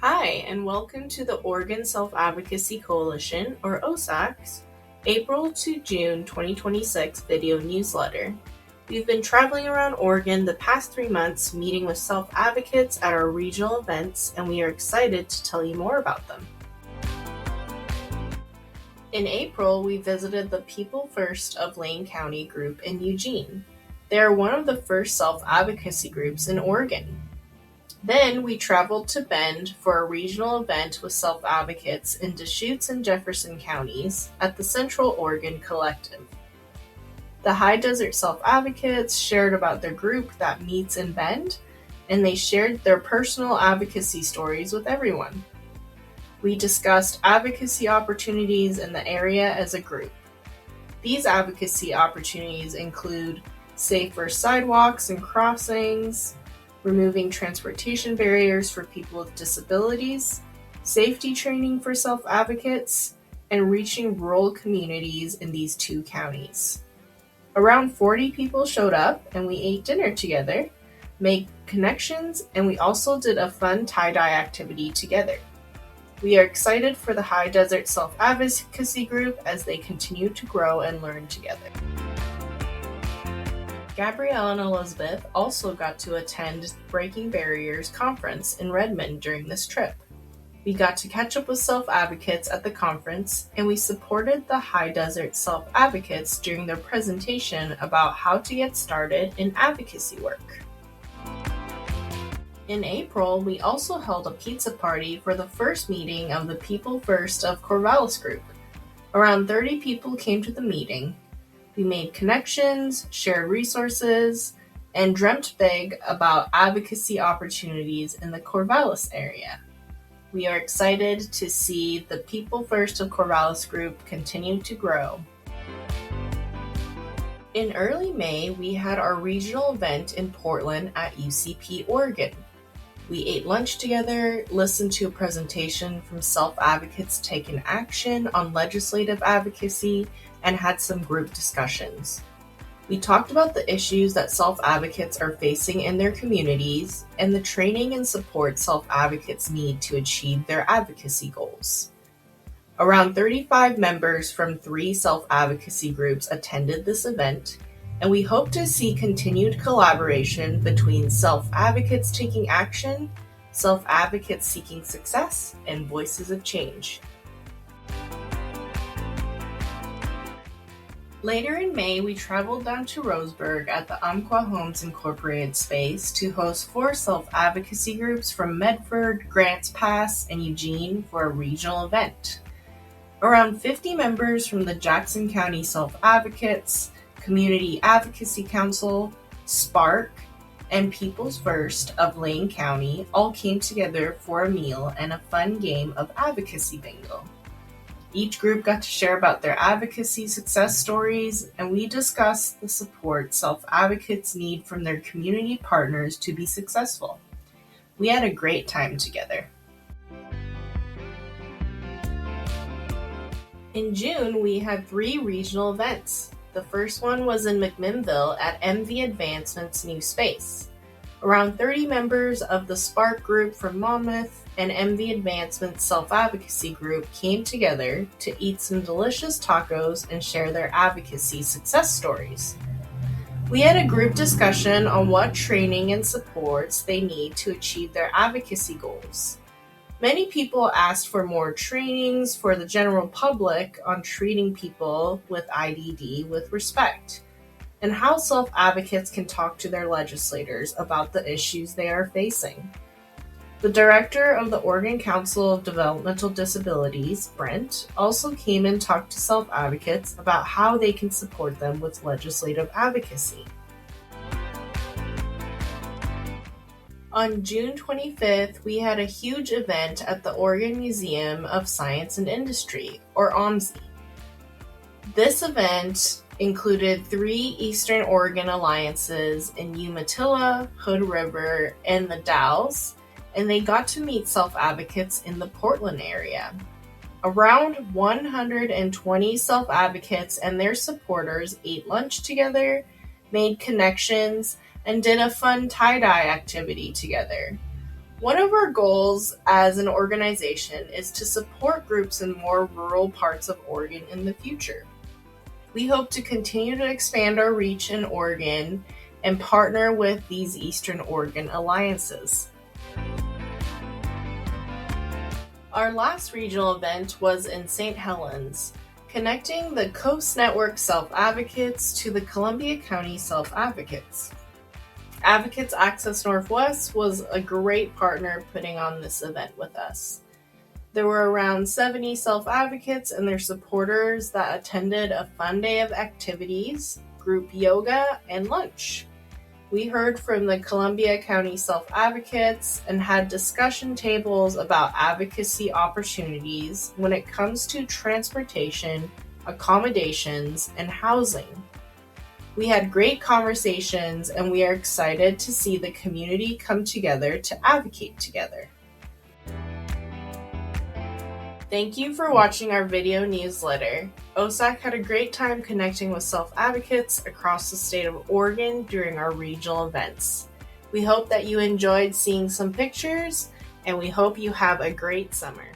Hi, and welcome to the Oregon Self-Advocacy Coalition, or OSAC's, April to June 2026 video newsletter. We've been traveling around Oregon the past 3 months, meeting with self-advocates at our regional events, and we are excited to tell you more about them. In April, we visited the People First of Lane County group in Eugene. They are one of the first self-advocacy groups in Oregon. Then we traveled to Bend for a regional event with self-advocates in Deschutes and Jefferson counties at the Central Oregon Collective. The High Desert self-advocates shared about their group that meets in Bend, and they shared their personal advocacy stories with everyone. We discussed advocacy opportunities in the area as a group. These advocacy opportunities include safer sidewalks and crossings, removing transportation barriers for people with disabilities, safety training for self-advocates, and reaching rural communities in these 2 counties. Around 40 people showed up and we ate dinner together, made connections, and we also did a fun tie-dye activity together. We are excited for the High Desert Self-Advocacy Group as they continue to grow and learn together. Gabrielle and Elizabeth also got to attend Breaking Barriers conference in Redmond during this trip. We got to catch up with self-advocates at the conference, and we supported the High Desert self-advocates during their presentation about how to get started in advocacy work. In April, we also held a pizza party for the first meeting of the People First of Corvallis group. Around 30 people came to the meeting. We made connections, shared resources, and dreamt big about advocacy opportunities in the Corvallis area. We are excited to see the People First of Corvallis group continue to grow. In early May, we had our regional event in Portland at UCP, Oregon. We ate lunch together, listened to a presentation from self-advocates taking action on legislative advocacy, and had some group discussions. We talked about the issues that self-advocates are facing in their communities and the training and support self-advocates need to achieve their advocacy goals. Around 35 members from 3 self-advocacy groups attended this event, and we hope to see continued collaboration between self-advocates taking action, self-advocates seeking success, and voices of change. Later in May, we traveled down to Roseburg at the Umpqua Homes Incorporated space to host 4 self-advocacy groups from Medford, Grants Pass, and Eugene for a regional event. Around 50 members from the Jackson County Self-Advocates, Community Advocacy Council, Spark, and People's First of Lane County all came together for a meal and a fun game of advocacy bingo. Each group got to share about their advocacy success stories, and we discussed the support self-advocates need from their community partners to be successful. We had a great time together. In June, we had 3 regional events. The first one was in McMinnville at MV Advancement's new space. Around 30 members of the Spark group from Monmouth and MV Advancement self-advocacy group came together to eat some delicious tacos and share their advocacy success stories. We had a group discussion on what training and supports they need to achieve their advocacy goals. Many people asked for more trainings for the general public on treating people with IDD with respect, and how self-advocates can talk to their legislators about the issues they are facing. The director of the Oregon Council of Developmental Disabilities, Brent, also came and talked to self-advocates about how they can support them with legislative advocacy. On June 25th, we had a huge event at the Oregon Museum of Science and Industry, or OMSI. This event included 3 Eastern Oregon alliances in Umatilla, Hood River, and the Dalles, and they got to meet self-advocates in the Portland area. Around 120 self-advocates and their supporters ate lunch together, made connections, and did a fun tie-dye activity together. One of our goals as an organization is to support groups in more rural parts of Oregon in the future. We hope to continue to expand our reach in Oregon and partner with these Eastern Oregon alliances. Our last regional event was in St. Helens, connecting the Coast Network Self-Advocates to the Columbia County Self-Advocates. Advocates Access Northwest was a great partner putting on this event with us. There were around 70 self-advocates and their supporters that attended a fun day of activities, group yoga, and lunch. We heard from the Columbia County self-advocates and had discussion tables about advocacy opportunities when it comes to transportation, accommodations, and housing. We had great conversations and we are excited to see the community come together to advocate together. Thank you for watching our video newsletter. OSAC had a great time connecting with self-advocates across the state of Oregon during our regional events. We hope that you enjoyed seeing some pictures, and we hope you have a great summer.